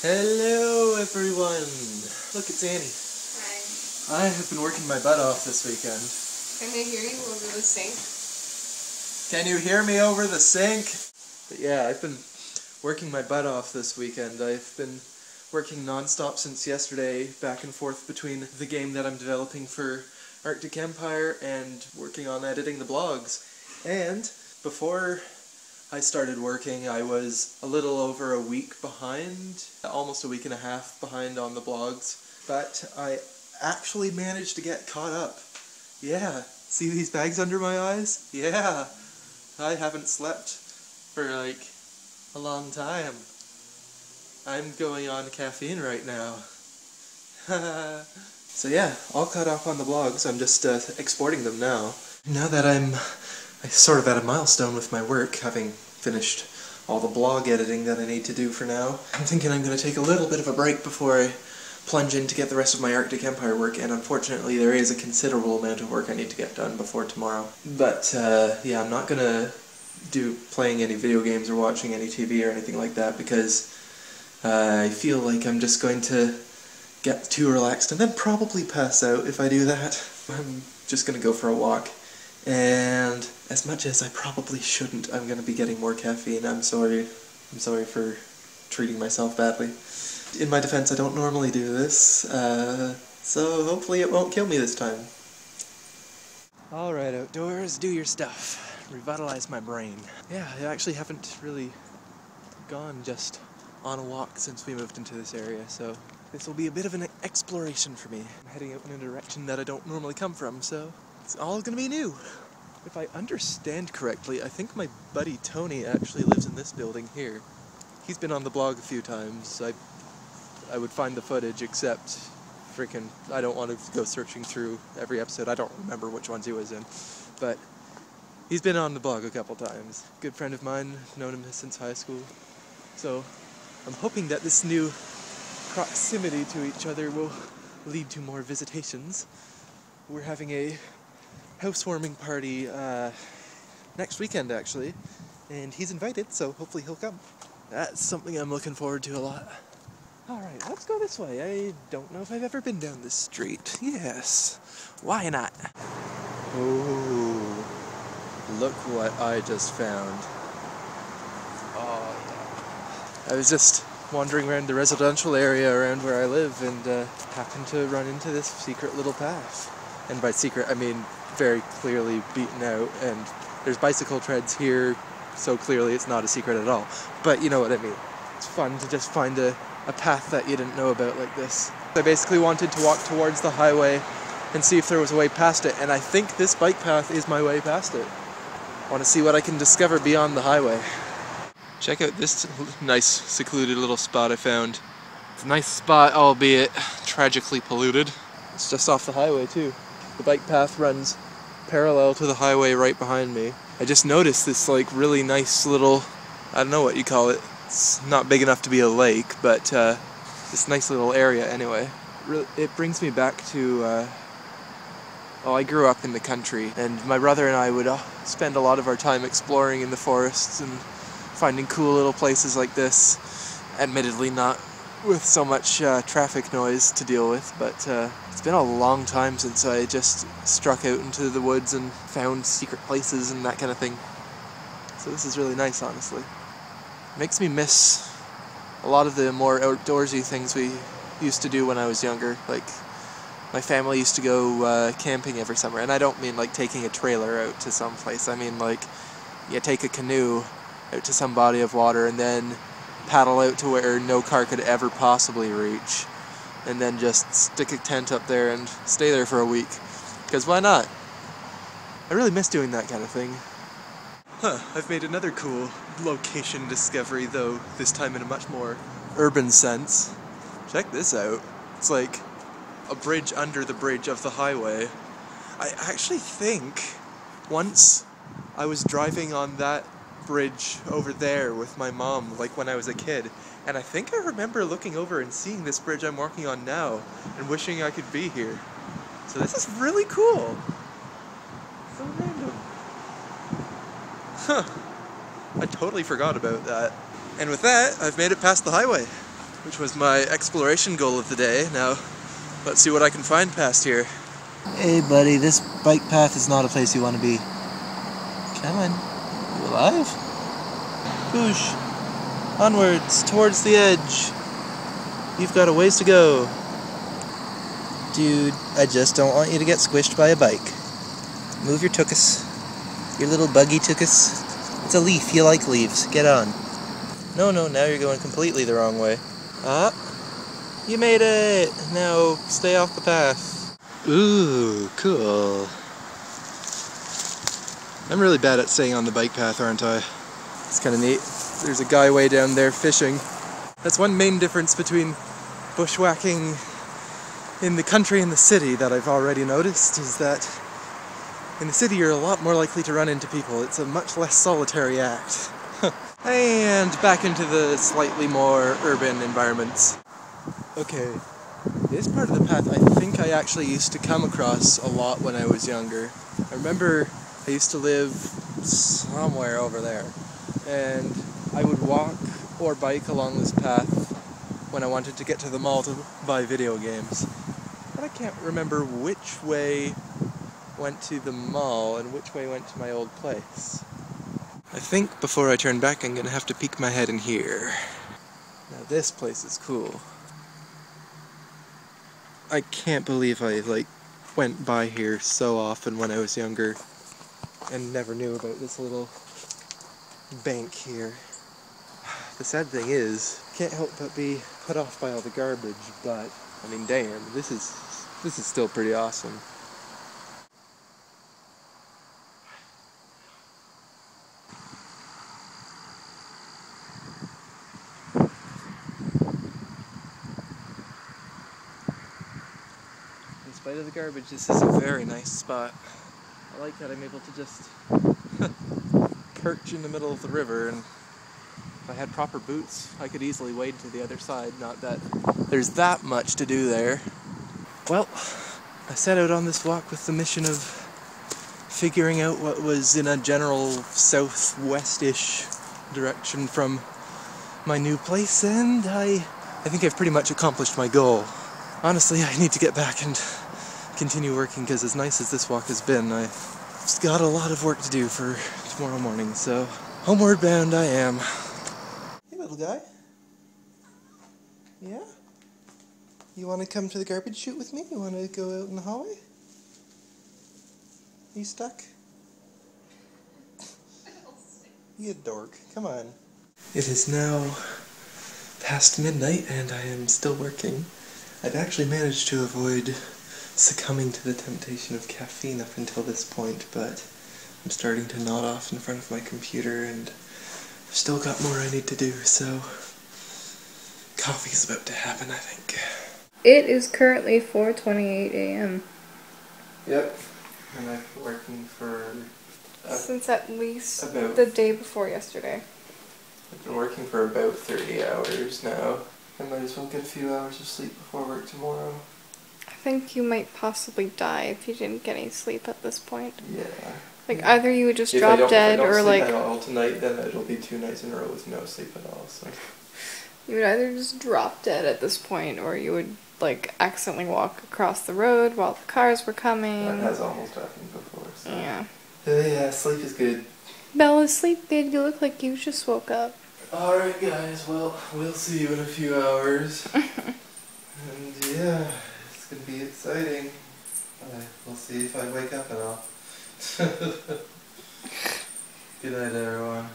Hello everyone! Look, it's Annie. Hi. I have been working my butt off this weekend. Can I hear you over the sink? Can you hear me over the sink? But yeah, I've been working my butt off this weekend. I've been working non-stop since yesterday, back and forth between the game that I'm developing for Arctic Empire and working on editing the blogs. And before I started working, I was a little over a week behind, almost a week and a half behind on the blogs, but I actually managed to get caught up. Yeah, see these bags under my eyes? Yeah, I haven't slept for like a long time. I'm going on caffeine right now. So yeah, all caught up on the blogs. I'm just exporting them now. Now that I'm sort of at a milestone with my work, having finished all the blog editing that I need to do for now, I'm thinking I'm going to take a little bit of a break before I plunge in to get the rest of my Arctic Empire work, and unfortunately there is a considerable amount of work I need to get done before tomorrow. But yeah, I'm not going to do playing any video games or watching any TV or anything like that, because I feel like I'm just going to get too relaxed and then probably pass out if I do that. I'm just going to go for a walk. And as much as I probably shouldn't, I'm going to be getting more caffeine. I'm sorry. I'm sorry for treating myself badly. In my defense, I don't normally do this, so hopefully it won't kill me this time. Alright, outdoors, do your stuff. Revitalize my brain. Yeah, I actually haven't really gone just on a walk since we moved into this area, so this will be a bit of an exploration for me. I'm heading out in a direction that I don't normally come from, so it's all gonna be new. If I understand correctly, I think my buddy Tony actually lives in this building here. He's been on the blog a few times. I would find the footage, except freaking I don't want to go searching through every episode. I don't remember which ones he was in, but he's been on the blog a couple times. Good friend of mine, known him since high school. So I'm hoping that this new proximity to each other will lead to more visitations. We're having a housewarming party next weekend, actually, and he's invited, so hopefully he'll come. That's something I'm looking forward to a lot. Alright, let's go this way. I don't know if I've ever been down this street. Yes, why not? Oh, look what I just found. Oh, yeah. I was just wandering around the residential area around where I live and happened to run into this secret little path. And by secret, I mean very clearly beaten out, and there's bicycle treads here, so clearly it's not a secret at all. But you know what I mean. It's fun to just find a path that you didn't know about like this. I basically wanted to walk towards the highway and see if there was a way past it, and I think this bike path is my way past it. I want to see what I can discover beyond the highway. Check out this nice secluded little spot I found. It's a nice spot, albeit tragically polluted. It's just off the highway too. The bike path runs parallel to the highway right behind me. I just noticed this like really nice little, I don't know what you call it. It's not big enough to be a lake, but this nice little area anyway. It brings me back to, well, I grew up in the country, and my brother and I would spend a lot of our time exploring in the forests and finding cool little places like this. Admittedly not with so much traffic noise to deal with, but it's been a long time since I just struck out into the woods and found secret places and that kind of thing. So this is really nice, honestly. It makes me miss a lot of the more outdoorsy things we used to do when I was younger. Like, my family used to go camping every summer, and I don't mean like taking a trailer out to some place. I mean like, you take a canoe out to some body of water and then paddle out to where no car could ever possibly reach, and then just stick a tent up there and stay there for a week. Because why not? I really miss doing that kind of thing. Huh, I've made another cool location discovery, though this time in a much more urban sense. Check this out. It's like a bridge under the bridge of the highway. I actually think once I was driving on that bridge over there with my mom, like when I was a kid, and I think I remember looking over and seeing this bridge I'm walking on now and wishing I could be here. So this is really cool. So random. Huh. I totally forgot about that. And with that, I've made it past the highway. which was my exploration goal of the day. Now, let's see what I can find past here. Hey buddy, this bike path is not a place you want to be. Come on. You alive? Push. Onwards, towards the edge. You've got a ways to go. Dude, I just don't want you to get squished by a bike. Move your tuchus. Your little buggy tuchus. It's a leaf, you like leaves. Get on. No, now you're going completely the wrong way. Ah, you made it! Now, stay off the path. Ooh, cool. I'm really bad at staying on the bike path, aren't I? It's kind of neat. There's a guy way down there fishing. That's one main difference between bushwhacking in the country and the city that I've already noticed, is that in the city you're a lot more likely to run into people. It's a much less solitary act. And back into the slightly more urban environments. Okay, this part of the path I think I actually used to come across a lot when I was younger. I remember I used to live somewhere over there, and I would walk or bike along this path when I wanted to get to the mall to buy video games. But I can't remember which way went to the mall and which way went to my old place. I think before I turn back I'm gonna have to peek my head in here. Now this place is cool. I can't believe I went by here so often when I was younger and never knew about this little bank here. The sad thing is, can't help but be put off by all the garbage, but I mean damn, this is still pretty awesome. In spite of the garbage, this is a very nice spot. I like that I'm able to just perch in the middle of the river, and if I had proper boots, I could easily wade to the other side. Not that there's that much to do there. Well, I set out on this walk with the mission of figuring out what was in a general southwest-ish direction from my new place, and I think I've pretty much accomplished my goal. Honestly, I need to get back and continue working, because as nice as this walk has been, I've just got a lot of work to do for tomorrow morning, so homeward bound I am. Hey little guy. Yeah? You want to come to the garbage chute with me? You want to go out in the hallway? Are you stuck? You dork. Come on. It is now past midnight and I am still working. I've actually managed to avoid succumbing to the temptation of caffeine up until this point, but I'm starting to nod off in front of my computer and I've still got more I need to do, so coffee's about to happen, I think. It is currently 4:28 a.m. Yep, and I've been working for Since at least about the day before yesterday. I've been working for about 30 hours now. I might as well get a few hours of sleep before work tomorrow. I think you might possibly die if you didn't get any sleep at this point. Yeah. Like, either you would just drop dead, or like... If I don't sleep at all tonight, then it'll be 2 nights in a row with no sleep at all, so... You would either just drop dead at this point, or you would, like, accidentally walk across the road while the cars were coming. That has almost happened before, so... Yeah. Yeah, sleep is good. Bella, sleep, babe. You look like you just woke up. Alright guys, well, we'll see you in a few hours. And yeah, it's gonna be exciting. We'll see if I wake up at all. Good night everyone.